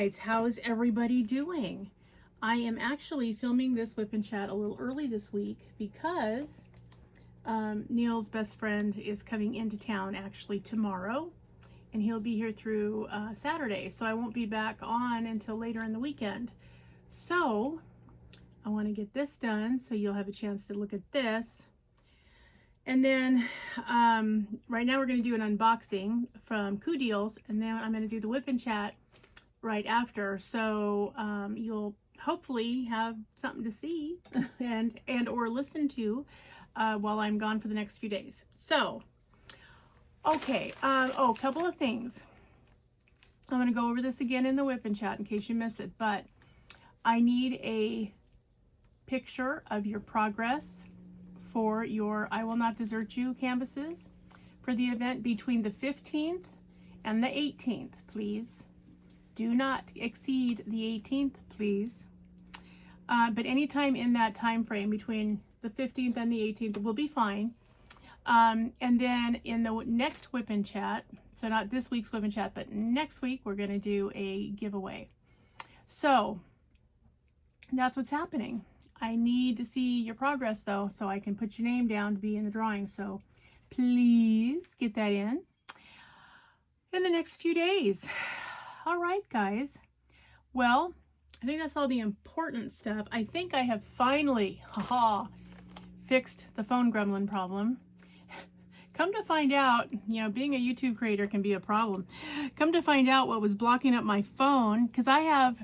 Dragonites, how's everybody doing? I am actually filming this whip and chat a little early this week because Neil's best friend is coming into town actually tomorrow, and he'll be here through Saturday, so I won't be back on until later in the weekend. So I want to get this done so you'll have a chance to look at this. And then right now we're going to do an unboxing from Coodeals, and then I'm going to do the whip and chat right after. So you'll hopefully have something to see and or listen to while I'm gone for the next few days. So, okay, a couple of things. I'm going to go over this again in the whip and chat in case you miss it, but I need a picture of your progress for your I Will Not Desert You canvases for the event between the 15th and the 18th, please. Do not exceed the 18th, please. But anytime in that time frame between the 15th and the 18th will be fine. And then in the next whip and chat, so not this week's whip and chat, but next week, we're going to do a giveaway. So that's what's happening. I need to see your progress though, so I can put your name down to be in the drawing. So please get that in the next few days. All right, guys. Well, I think that's all the important stuff. I think I have finally, fixed the phone gremlin problem. Come to find out, you know, being a YouTube creator can be a problem. Come to find out what was blocking up my phone, because I have,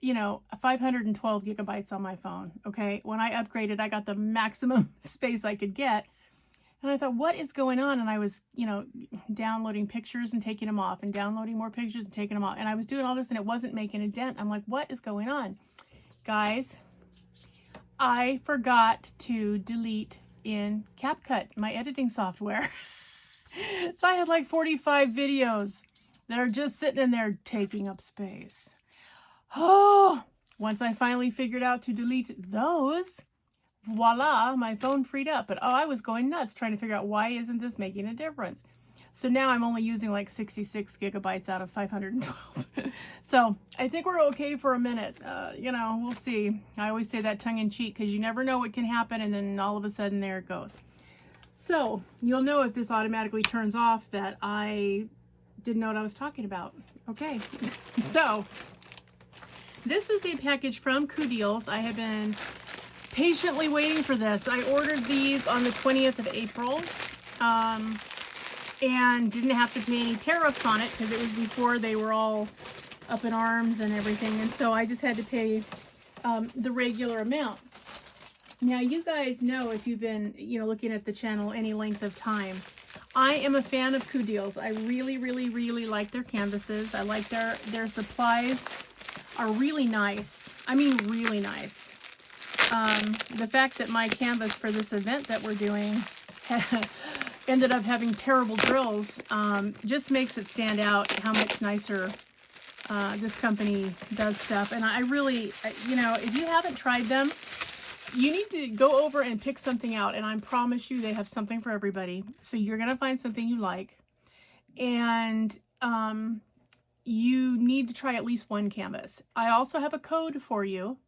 you know, 512 gigabytes on my phone, okay? When I upgraded, I got the maximum space I could get. And I thought, what is going on? And I was, you know, downloading pictures and taking them off and downloading more pictures and taking them off. And I was doing all this and it wasn't making a dent. I'm like, what is going on? Guys, I forgot to delete in CapCut, my editing software. So I had like 45 videos that are just sitting in there taking up space. Oh, once I finally figured out to delete those, voila, my phone freed up. But I was going nuts trying to figure out why isn't this making a difference. So now I'm only using like 66 gigabytes out of 512. So I think we're okay for a minute. You know, we'll see. I always say that tongue in cheek because you never know what can happen, and then all of a sudden there it goes. So you'll know if this automatically turns off that I didn't know what I was talking about. Okay, so this is a package from Coodeals. I have been patiently waiting for this. I ordered these on the 20th of April and didn't have to pay any tariffs on it because it was before they were all up in arms and everything. And so I just had to pay the regular amount. Now, you guys know, if you've been, you know, looking at the channel any length of time, I am a fan of Coodeals. I really, really, really like their canvases. I like their supplies are really nice. I mean, really nice. The fact that my canvas for this event that we're doing ended up having terrible drills just makes it stand out how much nicer this company does stuff. And I really, you know, if you haven't tried them, you need to go over and pick something out. And I promise you they have something for everybody. So you're going to find something you like. And you need to try at least one canvas. I also have a code for you,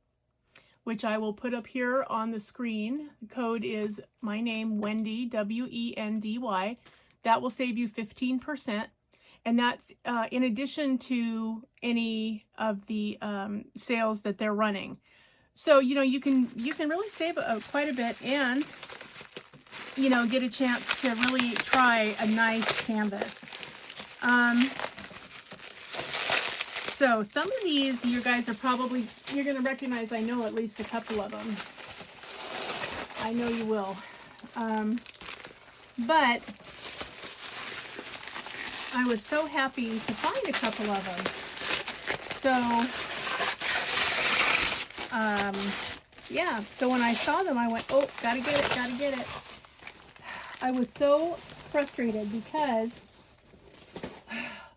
which I will put up here on the screen. The code is my name, Wendy, W-E-N-D-Y. That will save you 15%. And that's in addition to any of the sales that they're running. So, you know, you can really save quite a bit and, you know, get a chance to really try a nice canvas. So some of these you guys are probably, you're going to recognize, I know at least a couple of them. I know you will. But I was so happy to find a couple of them. So, yeah, so when I saw them, I went, oh, gotta get it, gotta get it. I was so frustrated because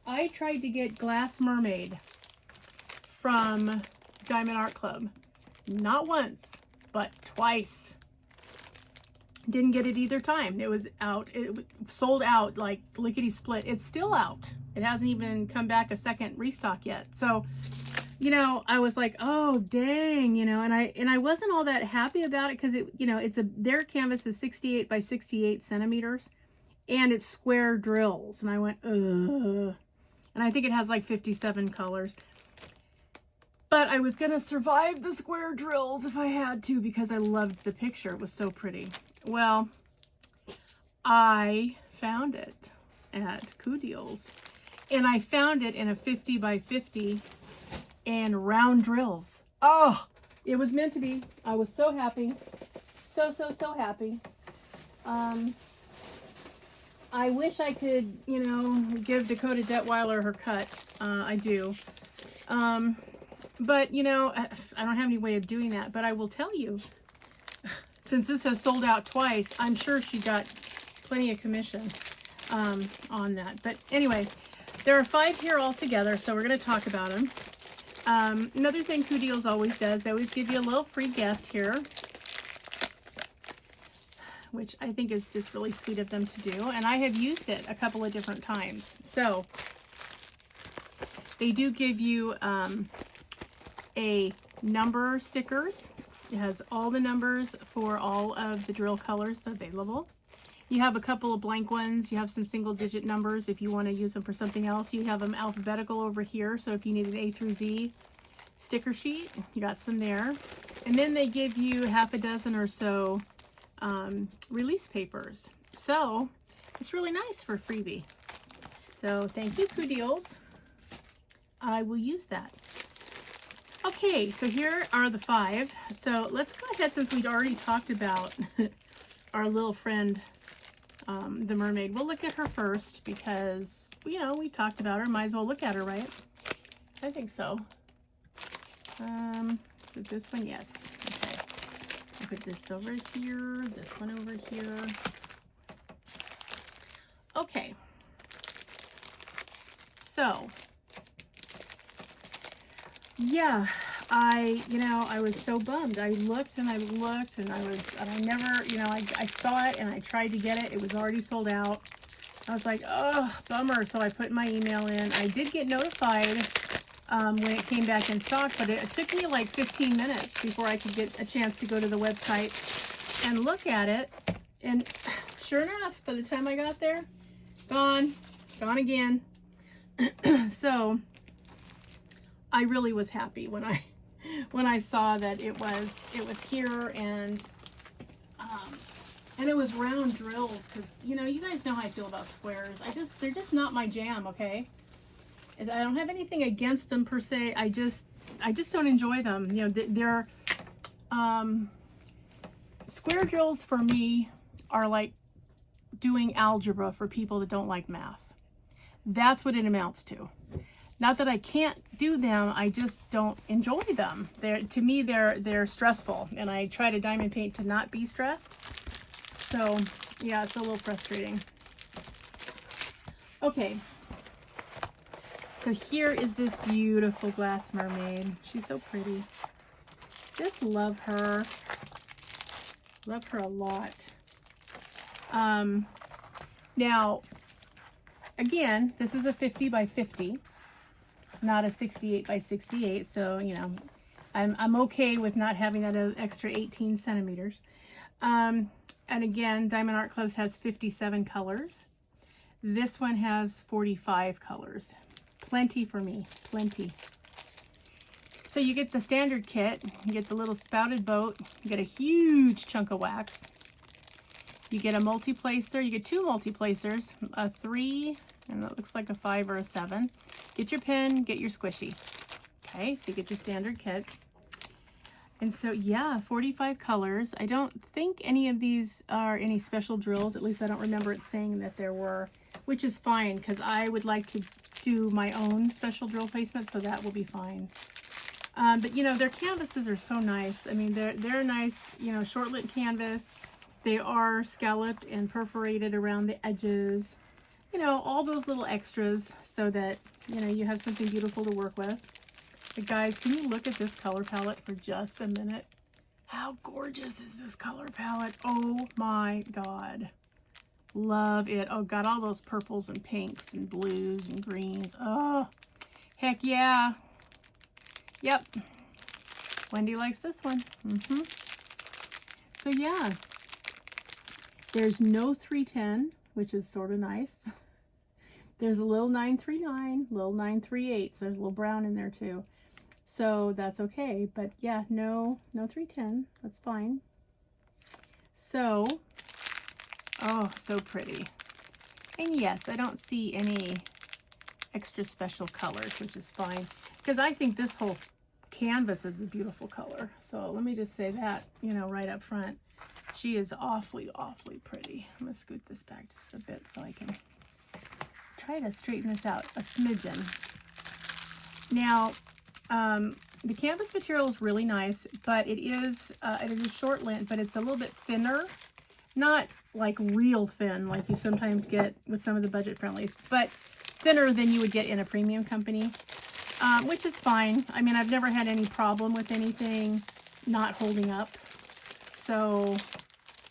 I tried to get Glass Mermaid from Diamond Art Club. Not once, but twice. Didn't get it either time. It was out. It sold out like lickety split. It's still out. It hasn't even come back a second restock yet. So, you know, I was like, oh dang, you know, and I wasn't all that happy about it because it, you know, their canvas is 68 by 68 centimeters and it's square drills. And I went, ugh. And I think it has like 57 colors. But I was going to survive the square drills if I had to because I loved the picture. It was so pretty. Well, I found it at Coodeals. And I found it in a 50 by 50 and round drills. Oh, it was meant to be. I was so happy. So happy. I wish I could, you know, give Dakota Detweiler her cut. I do. But, you know, I don't have any way of doing that. But I will tell you, since this has sold out twice, I'm sure she got plenty of commission on that. But anyway, there are 5 here all together, so we're going to talk about them. Another thing Coodeals always does, they always give you a little free gift here, which I think is just really sweet of them to do. And I have used it a couple of different times. So they do give you a number stickers. It has all the numbers for all of the drill colors available. You have a couple of blank ones. You have some single digit numbers if you want to use them for something else. You have them alphabetical over here. So if you need an A through Z sticker sheet, you got some there. And then they give you half a dozen or so release papers. So it's really nice for freebie. So thank you, Coodeals. I will use that. Okay, so here are the 5. So let's go ahead, since we'd already talked about our little friend, the mermaid. We'll look at her first because, you know, we talked about her. Might as well look at her, right? I think so. So this one, yes. Okay. I'll put this over here, this one over here. Okay. So, yeah, I was so bummed. I looked and I looked and I never, you know, I saw it and I tried to get it. It was already sold out. I was like, oh, bummer. So I put my email in. I did get notified when it came back in stock, but it took me like 15 minutes before I could get a chance to go to the website and look at it. And sure enough, by the time I got there, gone again. So I really was happy when I saw that it was here and it was round drills, because you know, you guys know how I feel about squares. They're just not my jam, okay? I don't have anything against them per se. I just don't enjoy them. You know, they're square drills for me are like doing algebra for people that don't like math. That's what it amounts to. Not that I can't do them, I just don't enjoy them. To me, they're stressful, and I try to diamond paint to not be stressed. So, yeah, it's a little frustrating. Okay. So here is this beautiful glass mermaid. She's so pretty. Just love her. Love her a lot. Now, again, this is a 50 by 50. Not a 68 by 68, so you know, I'm okay with not having that extra 18 centimeters. And again, Diamond Art Clubs has 57 colors. This one has 45 colors. Plenty for me, plenty. So you get the standard kit, you get the little spouted boat, you get a huge chunk of wax, you get a multi-placer, you get 2 multi-placers, a 3, and it looks like a 5 or a 7. Get your pen, get your squishy. Okay, so you get your standard kit. And so, yeah, 45 colors. I don't think any of these are any special drills. At least I don't remember it saying that there were, which is fine, because I would like to do my own special drill placement, so that will be fine. But, you know, their canvases are so nice. I mean, they're nice, you know, short-lit canvas. They are scalloped and perforated around the edges. You know, all those little extras so that, you know, you have something beautiful to work with. But guys, can you look at this color palette for just a minute? How gorgeous is this color palette? Oh my God. Love it. Oh, got all those purples and pinks and blues and greens. Oh, heck yeah. Yep. Wendy likes this one. So yeah, there's no 310, which is sort of nice. There's a little 939, little 938. So there's a little brown in there too. So that's okay. But yeah, no 310. That's fine. So, oh, so pretty. And yes, I don't see any extra special colors, which is fine. Because I think this whole canvas is a beautiful color. So let me just say that, you know, right up front. She is awfully, awfully pretty. I'm going to scoot this back just a bit so I can try to straighten this out a smidgen. Now, the canvas material is really nice, but it is a short lint, but it's a little bit thinner. Not like real thin, like you sometimes get with some of the budget friendlies, but thinner than you would get in a premium company, which is fine. I mean, I've never had any problem with anything not holding up. So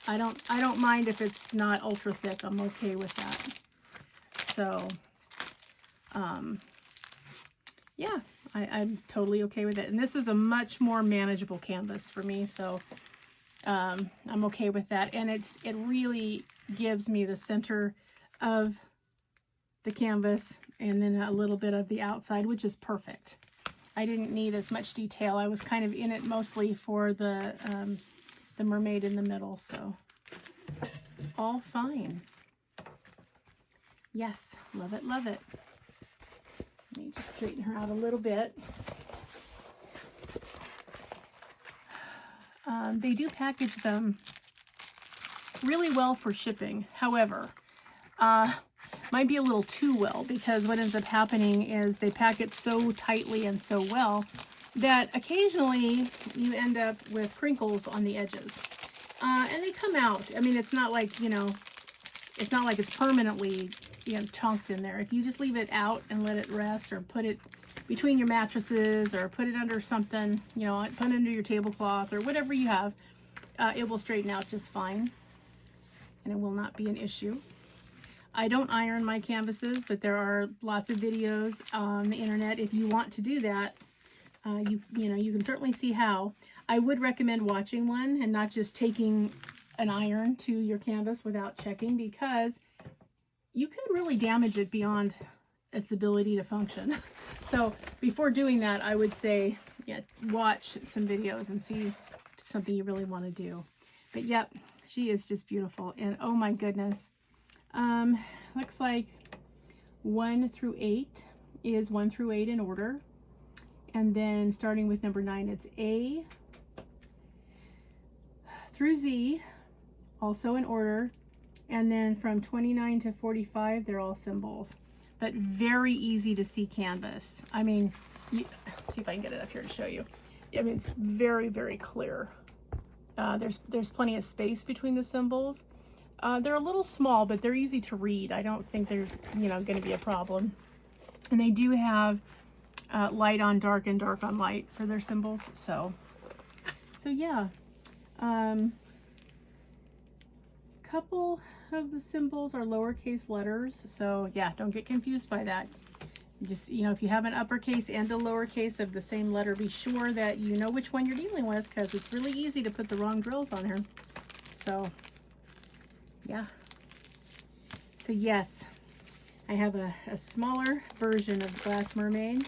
I don't mind if it's not ultra thick. I'm okay with that. So, yeah, I'm totally okay with it. And this is a much more manageable canvas for me, so I'm okay with that. And it really gives me the center of the canvas and then a little bit of the outside, which is perfect. I didn't need as much detail. I was kind of in it mostly for the mermaid in the middle, so all fine. Yes, love it, love it. Let me just straighten her out a little bit. They do package them really well for shipping. However, might be a little too well, because what ends up happening is they pack it so tightly and so well that occasionally you end up with crinkles on the edges. And they come out. I mean, it's not like, you know, it's not like it's permanently, you know, chunked in there. If you just leave it out and let it rest, or put it between your mattresses, or put it under something, you know, put it under your tablecloth or whatever you have, it will straighten out just fine, and it will not be an issue. I don't iron my canvases, but there are lots of videos on the internet. If you want to do that, you know, you can certainly see how. I would recommend watching one and not just taking an iron to your canvas without checking, because you could really damage it beyond its ability to function. So before doing that, I would say, yeah, watch some videos and see if it's something you really want to do. But yep, she is just beautiful. And oh my goodness, looks like 1 through 8 is 1 through 8 in order. And then starting with number 9, it's A through Z, also in order. And then from 29 to 45, they're all symbols, but very easy to see canvas. I mean, let's see if I can get it up here to show you. I mean, it's very, very clear. There's plenty of space between the symbols. They're a little small, but they're easy to read. I don't think there's, you know, going to be a problem. And they do have light on dark and dark on light for their symbols. So yeah. Couple of the symbols are lowercase letters. So yeah, don't get confused by that. Just, you know, if you have an uppercase and a lowercase of the same letter, be sure that you know which one you're dealing with, because it's really easy to put the wrong drills on her. So yeah. So yes, I have a smaller version of Glass Mermaid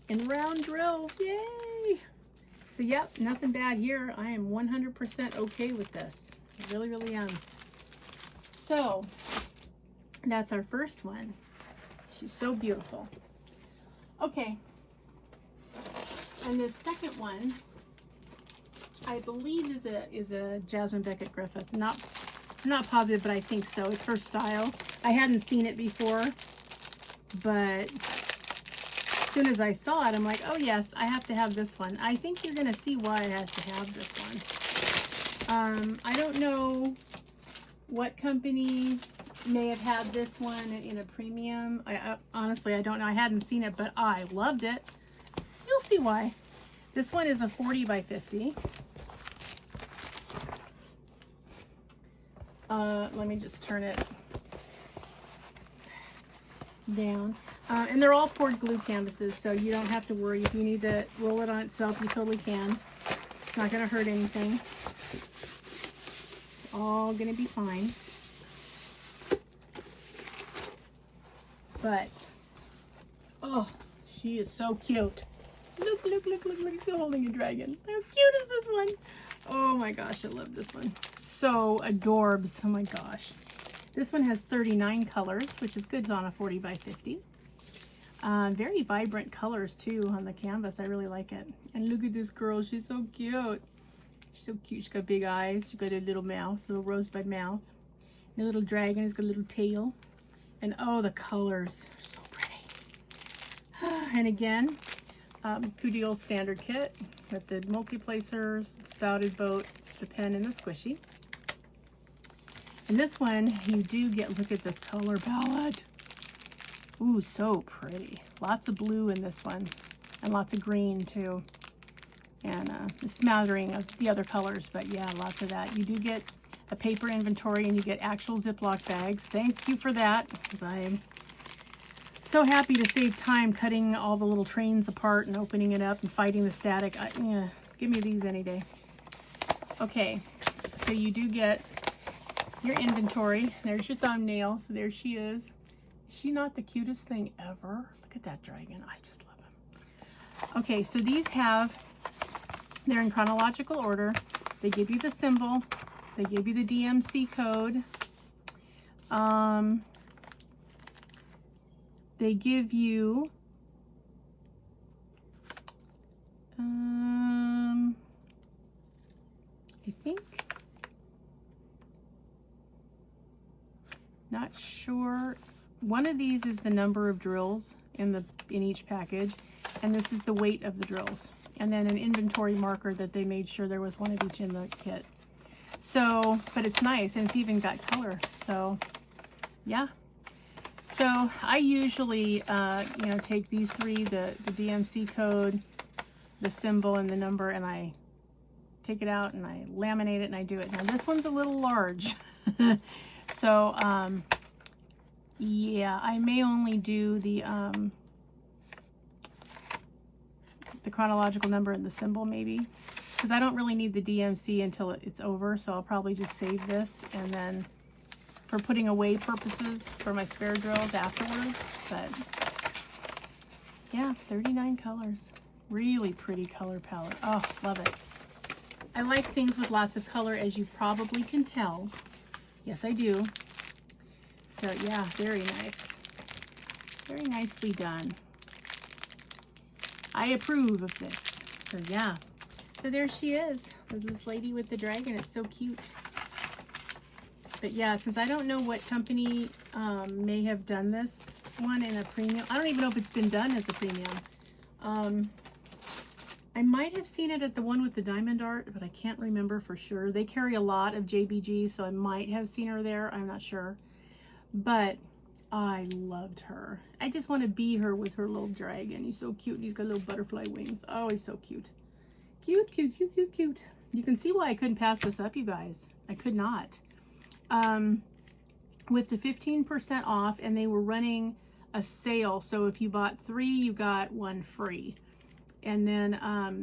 in round drills. Yay! So yep, nothing bad here. I am 100% okay with this. I really, really am. So that's our first one. She's so beautiful. Okay. And the second one, I believe is a Jasmine Beckett Griffith. I'm not positive, but I think so. It's her style. I hadn't seen it before, but as soon as I saw it, I'm like, oh yes, I have to have this one. I think you're gonna see why I have to have this one. I don't know what company may have had this one in a premium. Honestly, I don't know. I hadn't seen it, but I loved it. You'll see why. This one is a 40 by 50. Let me just turn it down. And they're all poured glue canvases, so you don't have to worry. If you need to roll it on itself, you totally can. It's not going to hurt anything. All going to be fine. But, oh, she is so cute. Look, look, look, look, look, she's holding a dragon. How cute is this one? Oh my gosh, I love this one. So adorbs, oh my gosh. This one has 39 colors, which is good on a 40 by 50. Very vibrant colors too on the canvas. I really like it. And look at this girl, she's so cute. She's so cute, she's got big eyes, she's got a little mouth, little rosebud mouth. And the little dragon has got a little tail. And oh, the colors are so pretty. And again, Coodeals standard kit with the multi-placers, spouted boat, the pen, and the squishy. And this one, you do get, look at this color palette. Ooh, so pretty. Lots of blue in this one, and lots of green too. And a smattering of the other colors, but yeah, lots of that. You do get a paper inventory, and you get actual Ziploc bags. Thank you for that, because I'm so happy to save time cutting all the little trains apart and opening it up and fighting the static. Yeah, give me these any day. Okay, so you do get your inventory. There's your thumbnail. So there she is. Is she not the cutest thing ever? Look at that dragon. I just love him. Okay, so these they're in chronological order. They give you the symbol. They give you the DMC code. They give you I think, not sure. One of these is the number of drills in each package, and this is the weight of the drills. And then an inventory marker that they made sure there was one of each in the kit. So, but it's nice, and it's even got color. So, yeah. So I usually, take these three, the DMC code, the symbol, and the number, and I take it out and I laminate it and I do it. Now this one's a little large. So, yeah, I may only do the chronological number and the symbol maybe, because I don't really need the DMC until it's over. So I'll probably just save this, and then for putting away purposes for my spare drills afterwards. But yeah, 39 colors. Really pretty color palette. Oh, love it. I like things with lots of color, as you probably can tell. Yes, I do. So yeah, very nice. Very nicely done. I approve of this. So yeah. So there she is. There's this lady with the dragon. It's so cute. But yeah, since I don't know what company may have done this one in a premium. I don't even know if it's been done as a premium. I might have seen it at the one with the diamond art, but I can't remember for sure. They carry a lot of JBG, so I might have seen her there. I'm not sure. But I loved her. I just want to be her with her little dragon. He's so cute. He's got little butterfly wings. Oh, he's so cute. Cute, cute, cute, cute, cute. You can see why I couldn't pass this up, you guys. I could not. With the 15% off, and they were running a sale. So if you bought 3, you got 1 free. And then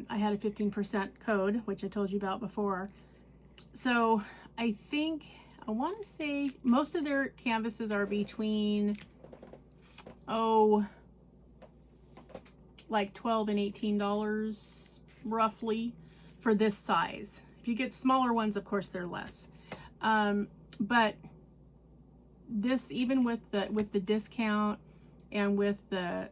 I had a 15% code, which I told you about before. So I think, I want to say most of their canvases are between, like $12 and $18 roughly for this size. If you get smaller ones, of course, they're less. But this, even with the discount and with the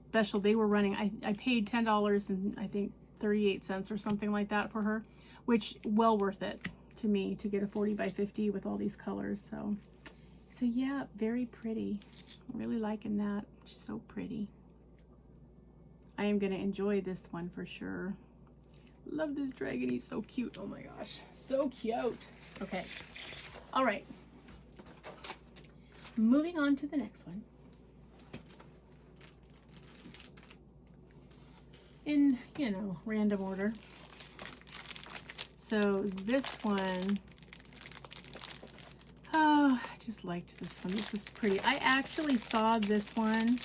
special they were running, I paid $10 and I think 38 cents or something like that for her, which well worth it to me to get a 40 by 50 with all these colors. So yeah, very pretty. I'm really liking that. She's so pretty. I am going to enjoy this one for sure. Love this dragon. He's so cute. Oh my gosh. So cute. Okay. All right. Moving on to the next one. In, random order. So this one Oh, I just liked this one. This is pretty. I actually saw this one,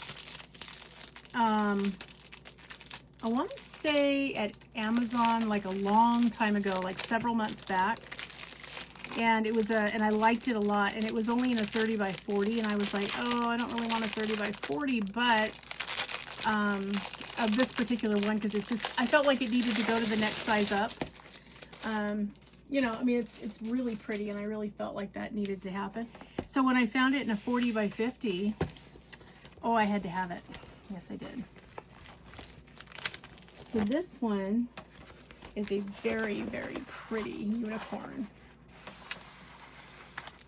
I want to say at Amazon like a long time ago, like several months back. And it was and I liked it a lot, and it was only in a 30 by 40, and I was like, oh, I don't really want a 30 by 40, but of this particular one, because it's just, I felt like it needed to go to the next size up. You know, I mean, it's really pretty, and I really felt like that needed to happen. So when I found it in a 40 by 50, oh, I had to have it. Yes, I did. So this one is a very, very pretty unicorn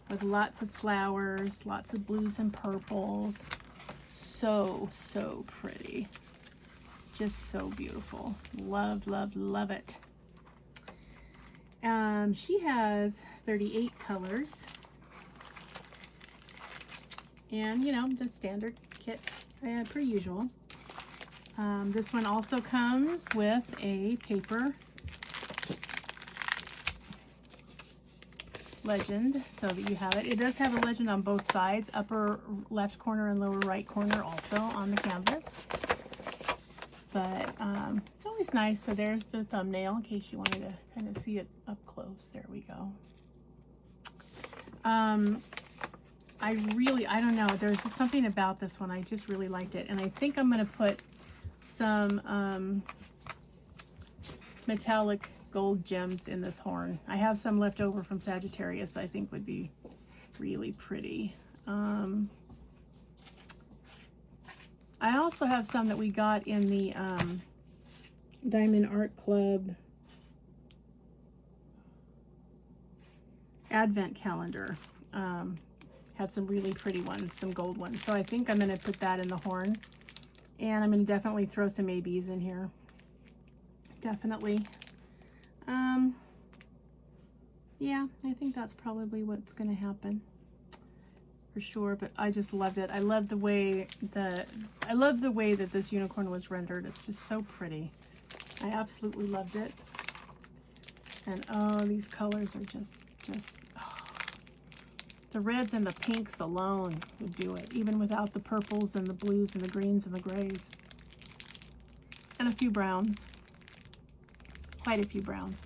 with lots of flowers, lots of blues and purples. So, so pretty. Just so beautiful. Love, love, love it. She has 38 colors. And, you know, the standard kit, per usual. This one also comes with a paper legend, so that you have it. It does have a legend on both sides, upper left corner and lower right corner, also on the canvas. But it's always nice. So there's the thumbnail in case you wanted to kind of see it up close. There we go. I don't know, there's just something about this one. I just really liked it, and I think I'm going to put some metallic gold gems in this horn. I have some left over from Sagittarius I think would be really pretty. I also have some that we got in the Diamond Art Club Advent calendar. Had some really pretty ones, some gold ones. So I think I'm going to put that in the horn. And I'm going to definitely throw some ABs in here. Definitely. Yeah, I think that's probably what's going to happen. For sure, but I just loved it. I love the way that this unicorn was rendered. It's just so pretty. I absolutely loved it. And oh, these colors are just oh. The reds and the pinks alone would do it, even without the purples and the blues and the greens and the grays. And a few browns. Quite a few browns.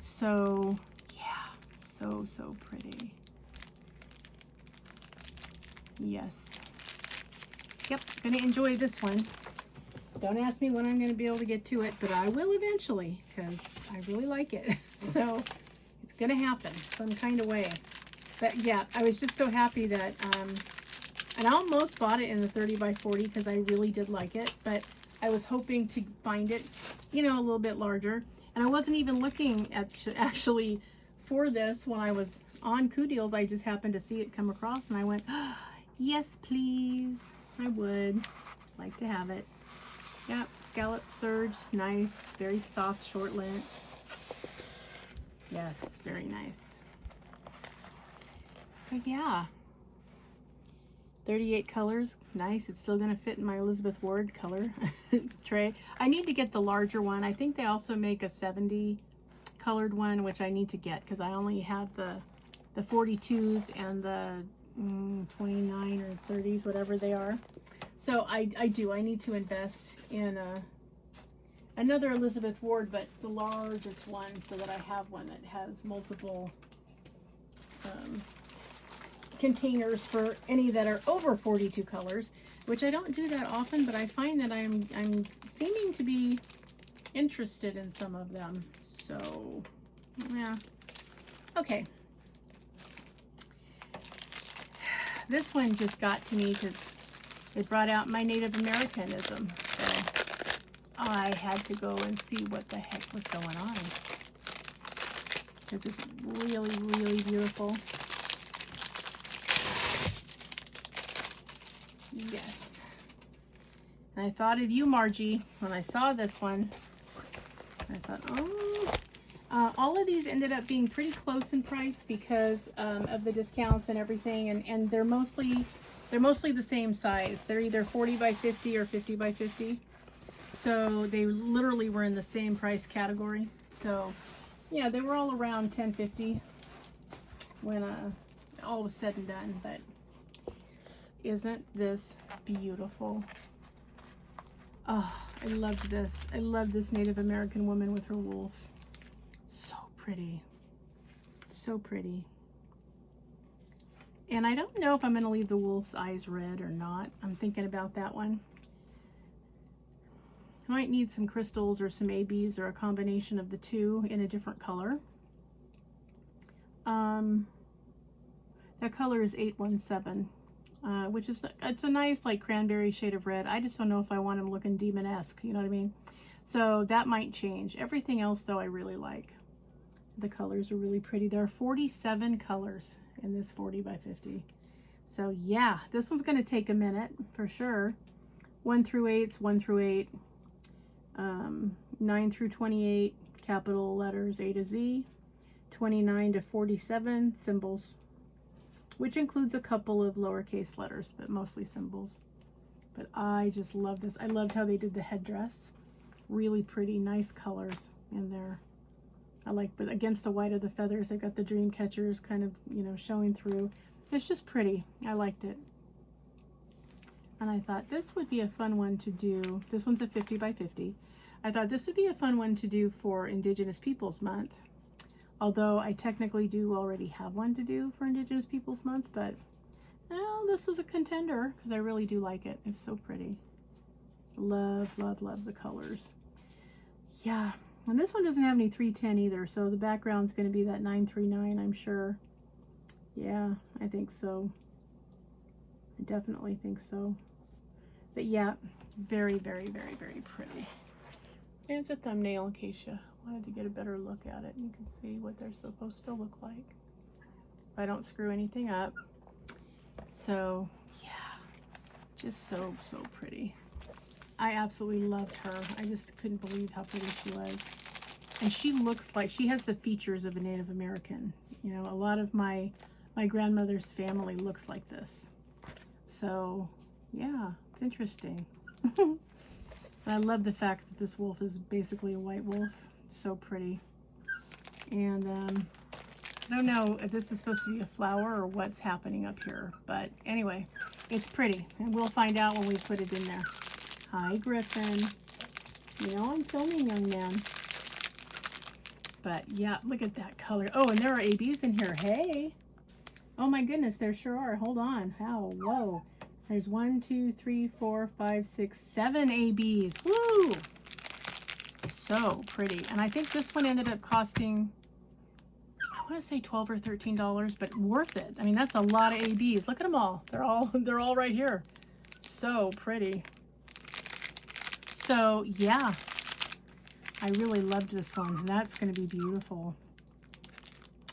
So, yeah, so pretty. Yes. Yep, gonna enjoy this one. Don't ask me when I'm gonna be able to get to it, but I will eventually, because I really like it. So it's gonna happen some kind of way. But yeah, I was just so happy that, and I almost bought it in the 30 by 40 because I really did like it, but I was hoping to find it, you know, a little bit larger. And I wasn't even looking at actually for this when I was on Coodeals. I just happened to see it come across, and I went, oh, yes, please. I would like to have it. Yep, scallop serge, nice, very soft, short length. Yes, very nice. So yeah, 38 colors, nice. It's still gonna fit in my Elizabeth Ward color tray. I need to get the larger one. I think they also make a 70 colored one, which I need to get because I only have the 42s and the 29 or 30s, whatever they are. So I need to invest in another Elizabeth Ward, but the largest one, so that I have one that has multiple containers for any that are over 42 colors, which I don't do that often, but I find that I'm seeming to be interested in some of them. So yeah, okay. This one just got to me because it brought out my Native Americanism, so I had to go and see what the heck was going on, because it's really, really beautiful. Yes. And I thought of you, Margie, when I saw this one. I thought, oh. All of these ended up being pretty close in price because of the discounts and everything, and they're mostly the same size. They're either 40 by 50 or 50 by 50. So they literally were in the same price category. So yeah, they were all around $10.50 when all was said and done, but isn't this beautiful? Oh, I love this. I love this Native American woman with her wolf. So pretty. So pretty. And I don't know if I'm going to leave the wolf's eyes red or not. I'm thinking about that one. I might need some crystals or some ABs or a combination of the two in a different color. That color is 817, which is, it's a nice like cranberry shade of red. I just don't know if I want him looking demon-esque, you know what I mean? So that might change. Everything else though I really like. The colors are really pretty. There are 47 colors in this 40 by 50. So yeah, this one's going to take a minute for sure. 1 through 8's 1 through 8. 9 through 28, capital letters A to Z. 29 to 47, symbols, which includes a couple of lowercase letters, but mostly symbols. But I just love this. I loved how they did the headdress. Really pretty, nice colors in there. I like, but against the white of the feathers, they've got the dream catchers kind of, you know, showing through. It's just pretty. I liked it. And I thought this would be a fun one to do. This one's a 50 by 50. I thought this would be a fun one to do for Indigenous Peoples Month. Although I technically do already have one to do for Indigenous Peoples Month, but well, this was a contender because I really do like it. It's so pretty. Love, love, love the colors. Yeah, and this one doesn't have any 310 either, so the background's going to be that 939, I'm sure. Yeah, I think so. I definitely think so. But yeah, very, very, very, very pretty. There's a thumbnail in case you wanted to get a better look at it. You can see what they're supposed to look like. If I don't screw anything up. So yeah, just so, so pretty. I absolutely loved her. I just couldn't believe how pretty she was. And she looks like, she has the features of a Native American. You know, a lot of my grandmother's family looks like this. So yeah, it's interesting. And I love the fact that this wolf is basically a white wolf. So pretty. And I don't know if this is supposed to be a flower or what's happening up here. But anyway, it's pretty. And we'll find out when we put it in there. Hi, Griffin. You know I'm filming, young man. But yeah, look at that color. Oh, and there are ABs in here. Hey. Oh my goodness, there sure are. Hold on. How? Whoa. There's 1, 2, 3, 4, 5, 6, 7 ABs. Woo! So pretty. And I think this one ended up costing, I want to say $12 or $13, but worth it. I mean, that's a lot of ABs. Look at them all. They're all right here. So pretty. So yeah, I really loved this one. That's going to be beautiful.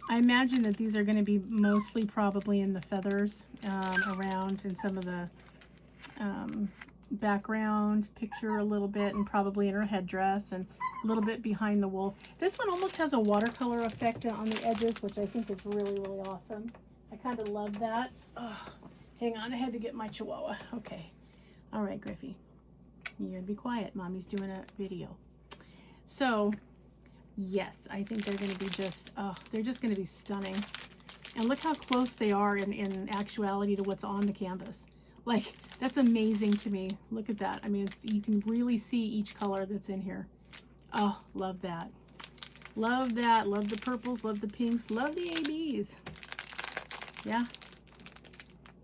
I imagine that these are going to be mostly probably in the feathers around in some of the background picture a little bit, and probably in her headdress and a little bit behind the wolf. This one almost has a watercolor effect on the edges, which I think is really, really awesome. I kind of love that. Oh, hang on, I had to get my chihuahua. Okay. All right, Griffey. You gotta be quiet. Mommy's doing a video. So yes, I think they're going to be just, they're just going to be stunning. And look how close they are in actuality to what's on the canvas. Like, that's amazing to me. Look at that. I mean, you can really see each color that's in here. Oh, love that. Love that. Love the purples, love the pinks, love the ABs. Yeah.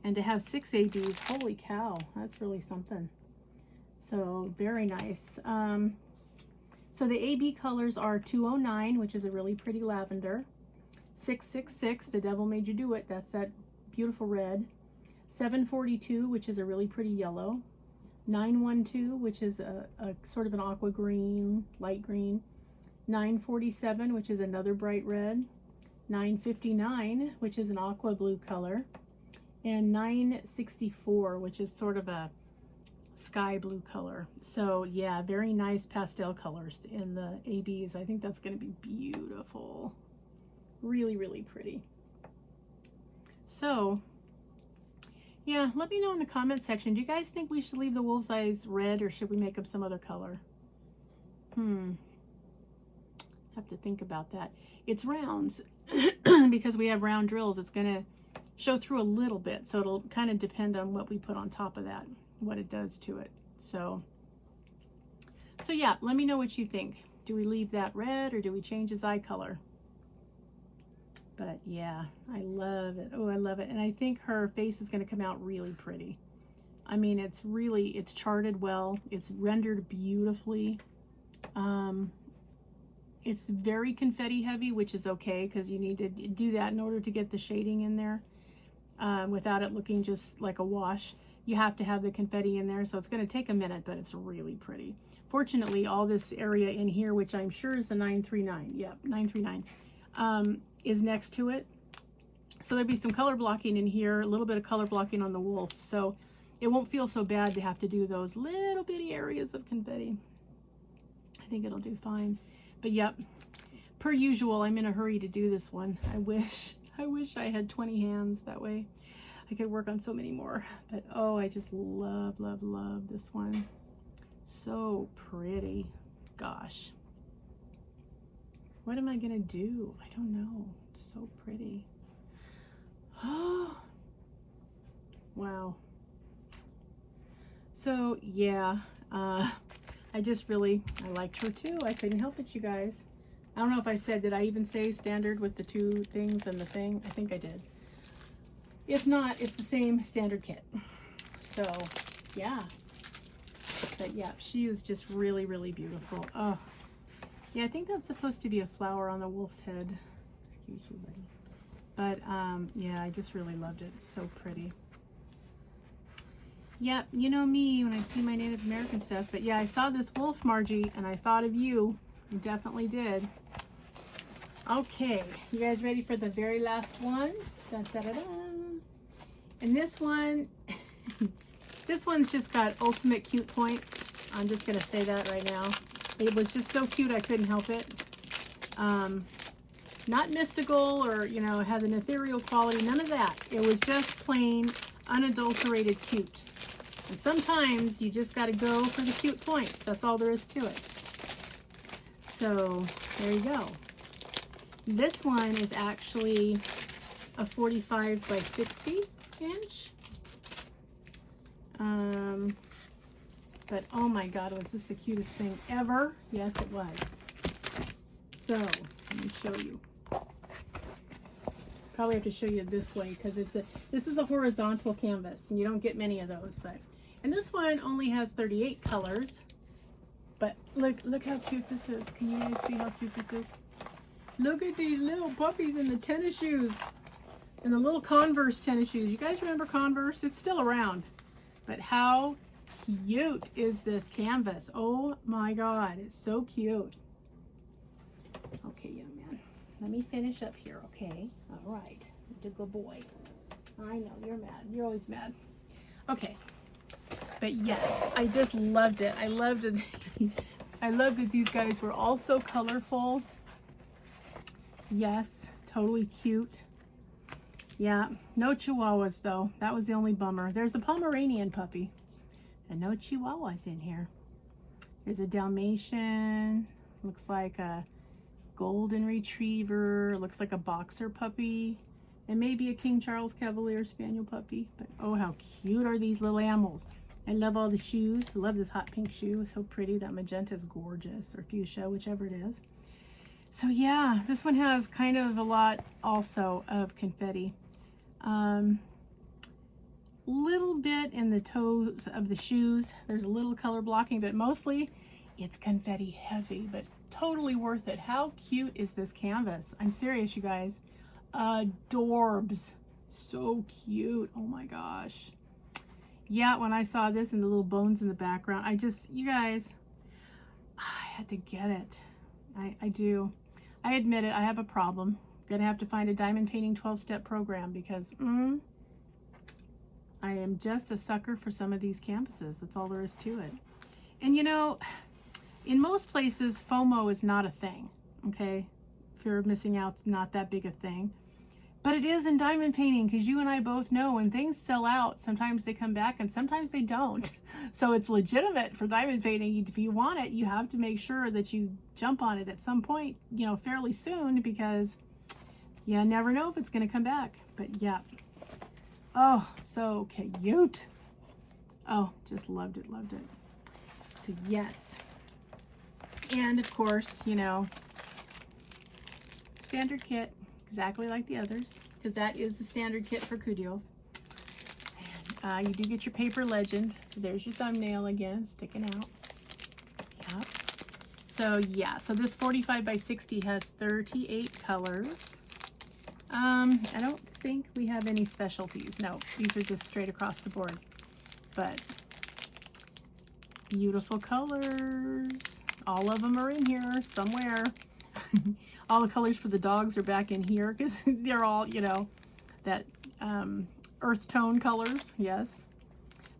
And to have 6 ABs, holy cow, that's really something. So, very nice. So the AB colors are 209, which is a really pretty lavender. 666, the devil made you do it. That's that beautiful red. 742, which is a really pretty yellow. 912, which is a sort of an aqua green, light green. 947, which is another bright red. 959, which is an aqua blue color. And 964, which is sort of a sky blue color. So yeah, very nice pastel colors in the ABs. I think that's going to be beautiful. Really, really pretty. So yeah, let me know in the comment section. Do you guys think we should leave the wolf's eyes red, or should we make them some other color? Have to think about that. It's rounds because we have round drills. It's going to show through a little bit. So it'll kind of depend on what we put on top of that, what it does to it. So yeah, let me know what you think. Do we leave that red or do we change his eye color? But yeah, I love it. Oh, I love it. And I think her face is going to come out really pretty. I mean, it's charted well. It's rendered beautifully. It's very confetti heavy, which is okay because you need to do that in order to get the shading in there without it looking just like a wash. You have to have the confetti in there, so it's going to take a minute, but it's really pretty. Fortunately, all this area in here, which I'm sure is a 939, yep, 939, is next to it. So there'll be some color blocking in here, a little bit of color blocking on the wolf, so it won't feel so bad to have to do those little bitty areas of confetti. I think it'll do fine. But yep, per usual, I'm in a hurry to do this one. I wish I had 20 hands. That way I could work on so many more. But oh, I just love this one. So pretty. Gosh. What am I gonna do? I don't know. It's so pretty. Oh, wow. So yeah, I liked her too. I couldn't help it, you guys. I don't know if I said, did I even say standard with the two things and the thing? I think I did. If not, it's the same standard kit. So yeah. But yeah, she was just really beautiful. Oh, yeah, I think that's supposed to be a flower on the wolf's head. Excuse you, buddy. But yeah, I just really loved it. It's so pretty. Yep, you know me when I see my Native American stuff. But yeah, I saw this wolf, Margie, and I thought of you. I definitely did. Okay, you guys ready for the very last one? Dun, dun, dun, dun. And this one, this one's just got ultimate cute points. I'm just gonna say that right now. It was just so cute, I couldn't help it. Not mystical or, you know, has an ethereal quality, none of that. It was just plain, unadulterated cute. And sometimes you just got to go for the cute points. That's all there is to it. So there you go. This one is actually a 45 by 60 inch. But oh my God, was this the cutest thing ever? Yes, it was. So let me show you. Probably have to show you this way because this is a horizontal canvas and you don't get many of those. And this one only has 38 colors. But look how cute this is. Can you guys see how cute this is? Look at these little puppies in the tennis shoes. And the little Converse tennis shoes. You guys remember Converse? It's still around. But how cute is this canvas? Oh my God, it's so cute. Okay, young man. Let me finish up here, okay? All right. You're a good boy. I know, you're mad. You're always mad. Okay. But yes, I just loved it. I loved it. I loved that these guys were all so colorful. Yes, totally cute. Yeah, no chihuahuas though. That was the only bummer. There's a Pomeranian puppy and no chihuahuas in here. There's a Dalmatian. Looks like a golden retriever. Looks like a boxer puppy. And maybe a King Charles Cavalier Spaniel puppy. But oh, how cute are these little animals. I love all the shoes. I love this hot pink shoe. It's so pretty. That magenta is gorgeous. Or fuchsia, whichever it is. So yeah, this one has kind of a lot also of confetti. Little bit in the toes of the shoes. There's a little color blocking, but mostly it's confetti heavy, but totally worth it. How cute is this canvas? I'm serious, you guys. Adorbs. So cute. Oh my gosh. Yeah, when I saw this and the little bones in the background, you guys, I had to get it. I do. I admit it, I have a problem. Gonna have to find a diamond painting 12-step program because I am just a sucker for some of these canvases. That's all there is to it. And you know, in most places, FOMO is not a thing, okay? Fear of missing out's not that big a thing. But it is in diamond painting because you and I both know when things sell out, sometimes they come back and sometimes they don't. So it's legitimate for diamond painting. If you want it, you have to make sure that you jump on it at some point, you know, fairly soon because you never know if it's going to come back. But yeah, Oh, so cute. Oh, just loved it, loved it. So yes. And of course, you know, standard kit, exactly like the others, because that is the standard kit for Coodeals. You do get your paper legend. So there's your thumbnail again, sticking out. Yep. So yeah, so this 45 by 60 has 38 colors. I don't think we have any specialties. No, these are just straight across the board. But beautiful colors. All of them are in here somewhere. All the colors for the dogs are back in here because they're all, you know, that earth tone colors. Yes.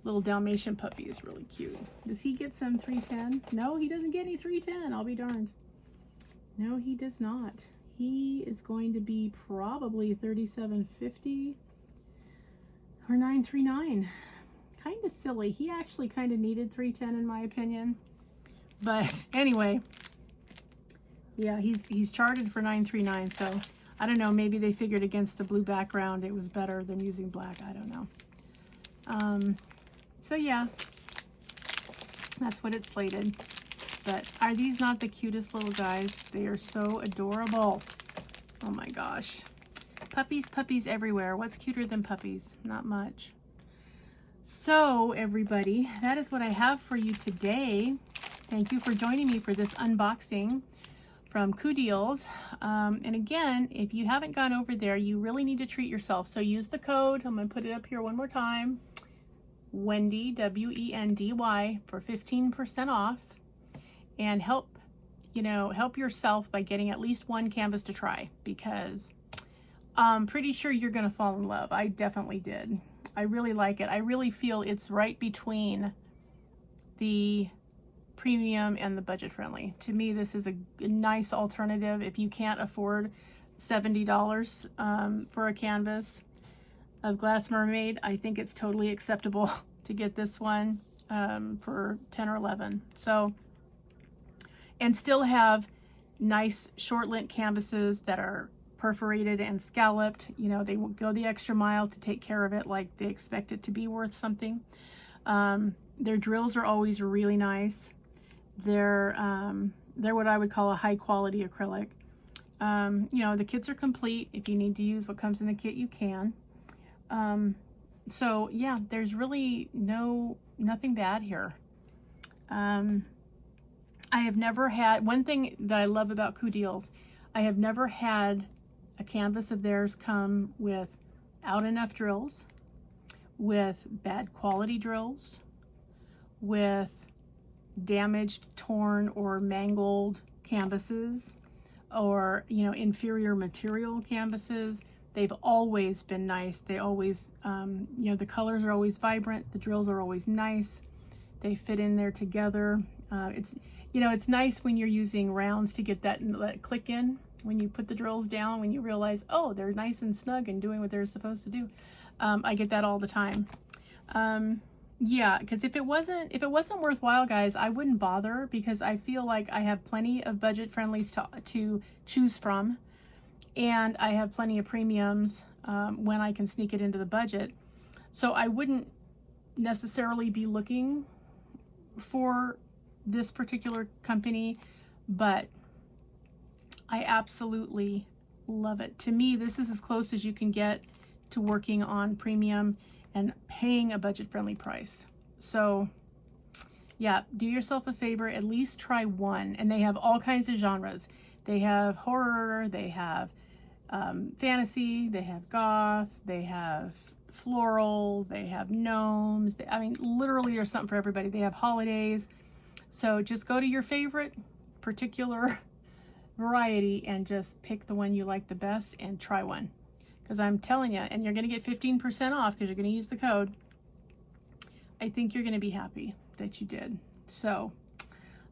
Little Dalmatian puppy is really cute. Does he get some 310? No, he doesn't get any 310. I'll be darned. No, he does not. He is going to be probably 37.50 or 939. Kind of silly. He actually kind of needed 310 in my opinion. But anyway, yeah, he's charted for 939. So I don't know. Maybe they figured against the blue background it was better than using black. I don't know. So yeah, that's what it's slated. But are these not the cutest little guys? They are so adorable. Oh my gosh. Puppies, puppies everywhere. What's cuter than puppies? Not much. So everybody, that is what I have for you today. Thank you for joining me for this unboxing from Coodeals. And again, if you haven't gone over there, you really need to treat yourself. So use the code. I'm going to put it up here one more time. Wendy, W-E-N-D-Y, for 15% off. And help yourself by getting at least one canvas to try, because I'm pretty sure you're going to fall in love. I definitely did. I really like it. I really feel it's right between the premium and the budget friendly. To me, this is a nice alternative. If you can't afford $70 for a canvas of Glass Mermaid, I think it's totally acceptable to get this one for 10 or 11. So, and still have nice short lint canvases that are perforated and scalloped. You know, they will go the extra mile to take care of it like they expect it to be worth something. Their drills are always really nice. They're what I would call a high quality acrylic. You know, the kits are complete. If you need to use what comes in the kit, you can. So yeah, there's really nothing bad here. I have never had, one thing that I love about Coodeals, I have never had a canvas of theirs come without enough drills, with bad quality drills, with damaged, torn, or mangled canvases, or, you know, inferior material canvases. They've always been nice. They always, you know, the colors are always vibrant. The drills are always nice. They fit in there together. It's, you know, it's nice when you're using rounds to get that click in. When you put the drills down, when you realize, oh, they're nice and snug and doing what they're supposed to do. I get that all the time. Yeah, because if it wasn't worthwhile, guys, I wouldn't bother, because I feel like I have plenty of budget friendlies to choose from, and I have plenty of premiums when I can sneak it into the budget. So I wouldn't necessarily be looking for this particular company, but I absolutely love it. To me, this is as close as you can get to working on premium and paying a budget-friendly price. So yeah, do yourself a favor, at least try one. And they have all kinds of genres. They have horror, they have fantasy, they have goth, they have floral, they have gnomes. I mean, literally there's something for everybody. They have holidays. So just go to your favorite particular variety and just pick the one you like the best and try one. Because I'm telling you, and you're going to get 15% off because you're going to use the code. I think you're going to be happy that you did. So,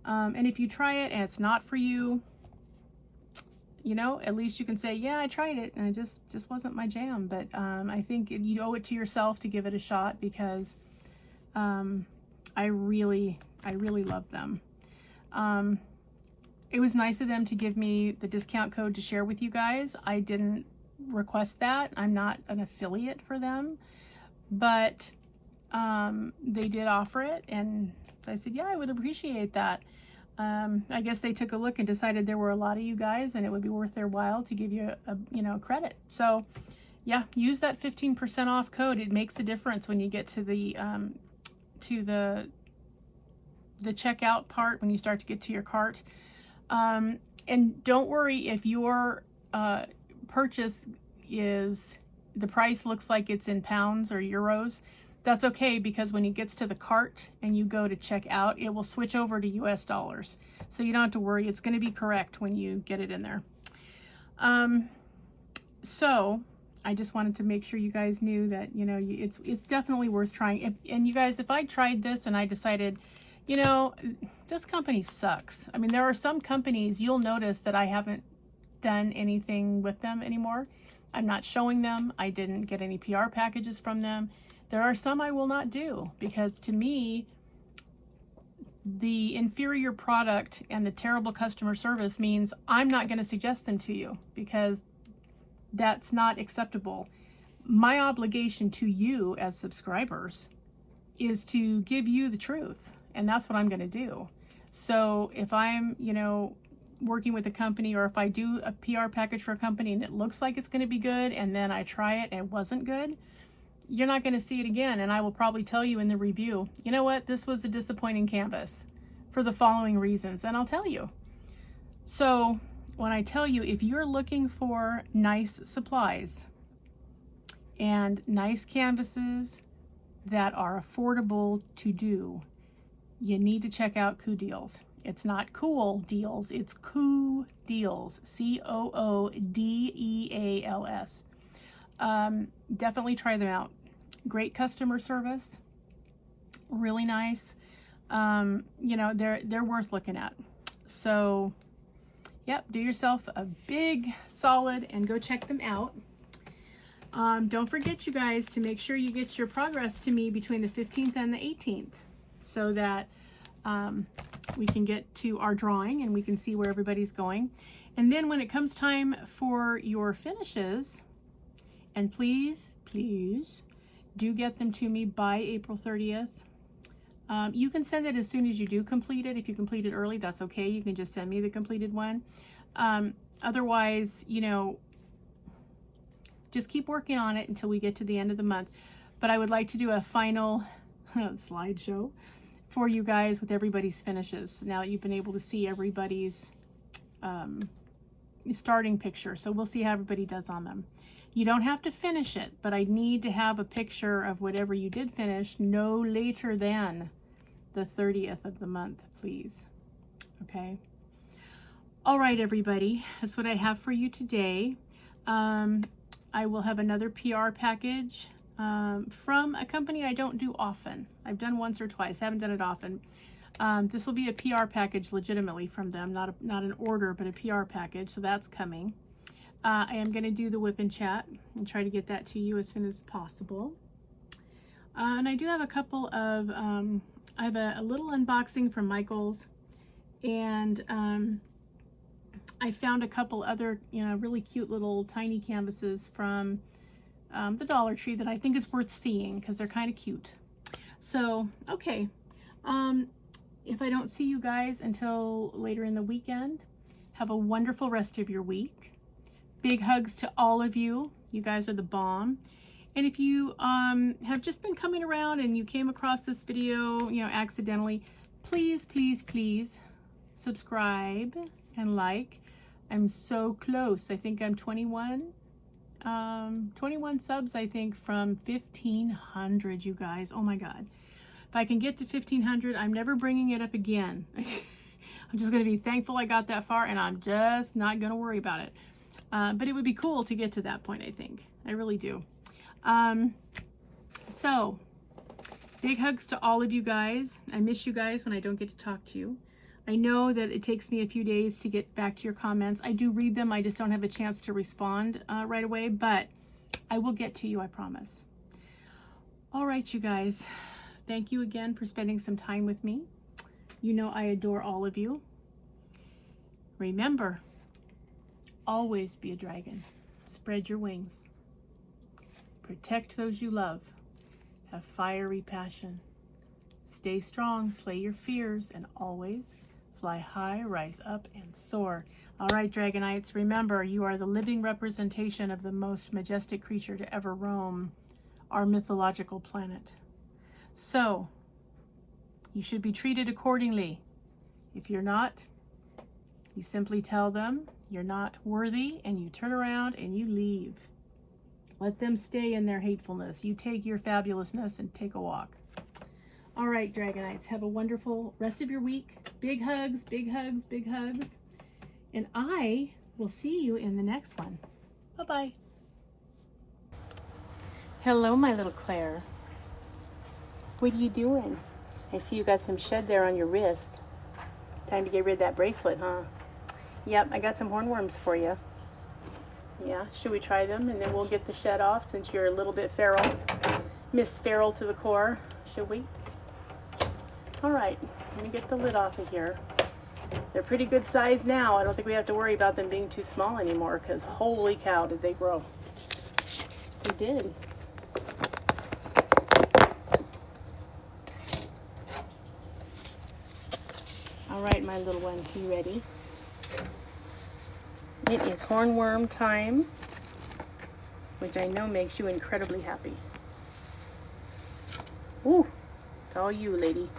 and if you try it and it's not for you, you know, at least you can say, yeah, I tried it and it just wasn't my jam. But I think you owe it to yourself to give it a shot, because I really love them. It was nice of them to give me the discount code to share with you guys. I didn't request that. I'm not an affiliate for them. but they did offer it, and I said, yeah, I would appreciate that. I guess they took a look and decided there were a lot of you guys and it would be worth their while to give you a credit. So yeah, use that 15% off code. It makes a difference when you get to the checkout part, when you start to get to your cart. And don't worry if your purchase is, the price looks like it's in pounds or euros. That's okay, because when it gets to the cart and you go to check out, it will switch over to US dollars. So you don't have to worry, it's going to be correct when you get it in there. So I just wanted to make sure you guys knew that, you know, it's definitely worth trying. And you guys, if I tried this and I decided, you know, this company sucks. I mean, there are some companies you'll notice that I haven't done anything with them anymore. I'm not showing them. I didn't get any PR packages from them. There are some I will not do, because to me, the inferior product and the terrible customer service means I'm not going to suggest them to you, because that's not acceptable. My obligation to you as subscribers is to give you the truth, and that's what I'm going to do. So if I'm, you know, working with a company, or if I do a PR package for a company and it looks like it's going to be good, and then I try it and it wasn't good, you're not going to see it again. And I will probably tell you in the review, you know what, this was a disappointing canvas for the following reasons, and I'll tell you. So when I tell you, if you're looking for nice supplies and nice canvases that are affordable to do, you need to check out Coodeals. It's not cool deals, it's Coodeals, Coodeals. Definitely try them out. Great customer service, really nice. You know, they're worth looking at. So yep, do yourself a big solid and go check them out. Don't forget, you guys, to make sure you get your progress to me between the 15th and the 18th, so that we can get to our drawing and we can see where everybody's going. And then when it comes time for your finishes, and please do get them to me by April 30th. You can send it as soon as you do complete it. If you complete it early, that's okay. You can just send me the completed one. Otherwise, you know, just keep working on it until we get to the end of the month. But I would like to do a final slideshow for you guys with everybody's finishes, now that you've been able to see everybody's starting picture. So we'll see how everybody does on them. You don't have to finish it, but I need to have a picture of whatever you did finish no later than the 30th of the month, please. Okay. All right, everybody, that's what I have for you today. I will have another PR package from a company I don't do often. I've done once or twice, haven't done it often. This will be a PR package legitimately from them, not an order, but a PR package, so that's coming. I am going to do the whip and chat and try to get that to you as soon as possible. And I do have a couple of, I have a little unboxing from Michael's, and I found a couple other, you know, really cute little tiny canvases from the Dollar Tree that I think is worth seeing because they're kind of cute. So, okay. If I don't see you guys until later in the weekend, have a wonderful rest of your week. Big hugs to all of you. You guys are the bomb. And if you have just been coming around and you came across this video, you know, accidentally, please subscribe and like. I'm so close. I think I'm 21 subs, I think, from 1,500, you guys. Oh my God. If I can get to 1,500, I'm never bringing it up again. I'm just going to be thankful I got that far, and I'm just not going to worry about it. But it would be cool to get to that point, I think. I really do. So, big hugs to all of you guys. I miss you guys when I don't get to talk to you. I know that it takes me a few days to get back to your comments. I do read them. I just don't have a chance to respond right away, but I will get to you, I promise. All right, you guys. Thank you again for spending some time with me. You know I adore all of you. Remember, always be a dragon. Spread your wings. Protect those you love. Have fiery passion. Stay strong, slay your fears, and always fly high, rise up, and soar. All right, Dragonites, remember, you are the living representation of the most majestic creature to ever roam our mythological planet. So, you should be treated accordingly. If you're not, you simply tell them you're not worthy, and you turn around and you leave. Let them stay in their hatefulness. You take your fabulousness and take a walk. All right, Dragonites, have a wonderful rest of your week. Big hugs, big hugs, big hugs. And I will see you in the next one. Bye-bye. Hello, my little Clara. What are you doing? I see you got some shed there on your wrist. Time to get rid of that bracelet, huh? Yep, I got some hornworms for you. Yeah, should we try them? And then we'll get the shed off since you're a little bit feral. Miss Feral to the core. Should we? All right, let me get the lid off of here. They're pretty good size now. I don't think we have to worry about them being too small anymore because holy cow, did they grow. They did. All right, my little one, you ready? It is hornworm time, which I know makes you incredibly happy. Ooh, it's all you, lady.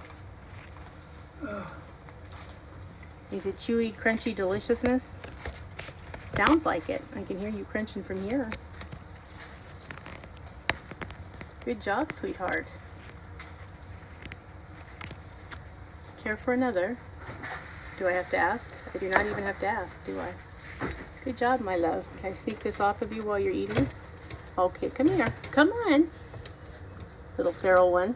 Is it chewy, crunchy deliciousness? Sounds like it. I can hear you crunching from here. Good job, sweetheart. Care for another? Do I have to ask? I do not even have to ask, do I? Good job, my love. Can I sneak this off of you while you're eating? Okay, come here. Come on. Little feral one.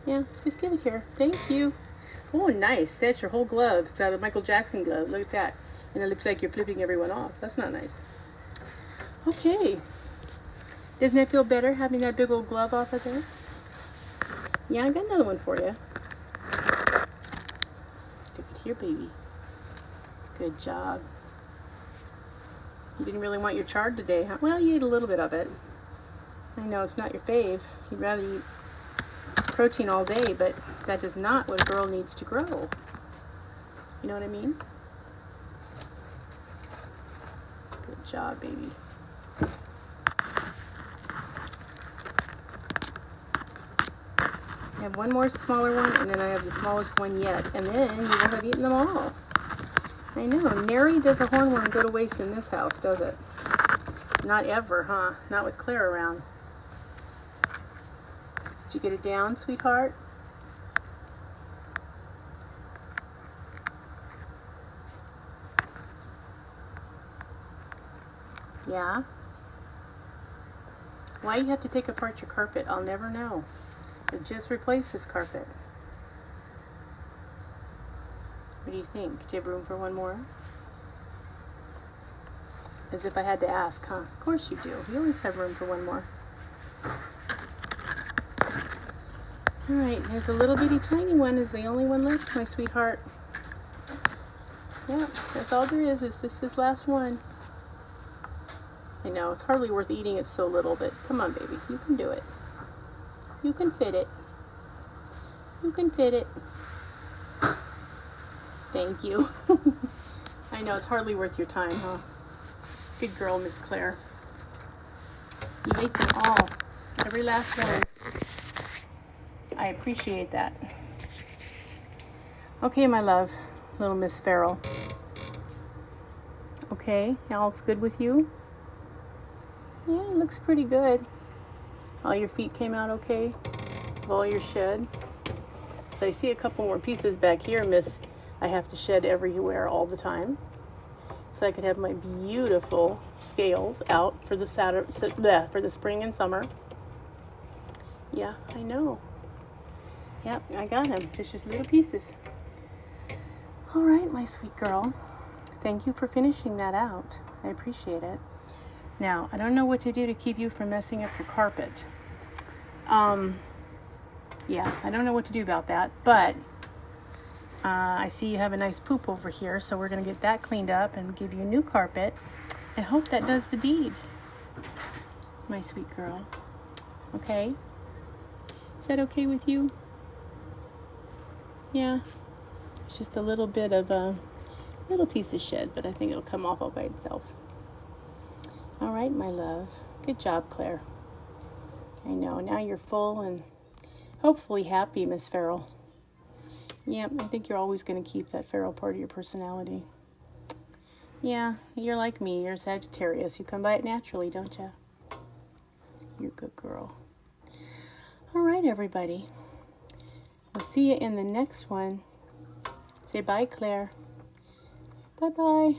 Yeah, just give it here. Thank you. Oh, nice. That's your whole glove. It's out of Michael Jackson glove. Look at that. And it looks like you're flipping everyone off. That's not nice. Okay. Doesn't that feel better, having that big old glove off of there? Yeah, I got another one for you. Stick it here, baby. Good job. You didn't really want your chard today, huh? Well, you ate a little bit of it. I know it's not your fave. You'd rather eat protein all day, but that is not what a girl needs to grow. You know what I mean? Good job, baby. I have one more smaller one, and then I have the smallest one yet, and then you will have eaten them all. I know, nary does a hornworm go to waste in this house, does it? Not ever, huh? Not with Clara around. Did you get it down, sweetheart? Yeah? Why you have to take apart your carpet, I'll never know. But just replace this carpet. What do you think? Do you have room for one more? As if I had to ask, huh? Of course you do. You always have room for one more. Alright, there's a little bitty tiny one. Is the only one left, my sweetheart. Yeah, that's all there is this last one. I know, it's hardly worth eating, it's so little, but come on, baby. You can do it. You can fit it. You can fit it. Thank you. I know, it's hardly worth your time, huh? Good girl, Miss Claire. You ate them all. Every last one. I appreciate that. Okay, my love. Little Miss Feral. Okay, all's good with you? Yeah, it looks pretty good. All your feet came out okay? All your shed? So I see a couple more pieces back here, Miss. I have to shed everywhere all the time. So I could have my beautiful scales out for the for the spring and summer. Yeah, I know. Yep, I got them. Just little pieces. All right, my sweet girl. Thank you for finishing that out. I appreciate it. Now, I don't know what to do to keep you from messing up your carpet. Yeah, I don't know what to do about that, but I see you have a nice poop over here, so we're going to get that cleaned up and give you a new carpet and hope that does the deed. My sweet girl. Okay? Is that okay with you? Yeah. It's just a little bit of a little piece of shed, but I think it'll come off all by itself. All right, my love. Good job, Claire. I know. Now you're full and hopefully happy, Miss Feral. Yep, I think you're always going to keep that feral part of your personality. Yeah, you're like me. You're Sagittarius. You come by it naturally, don't you? You're a good girl. All right, everybody. We'll see you in the next one. Say bye, Claire. Bye-bye.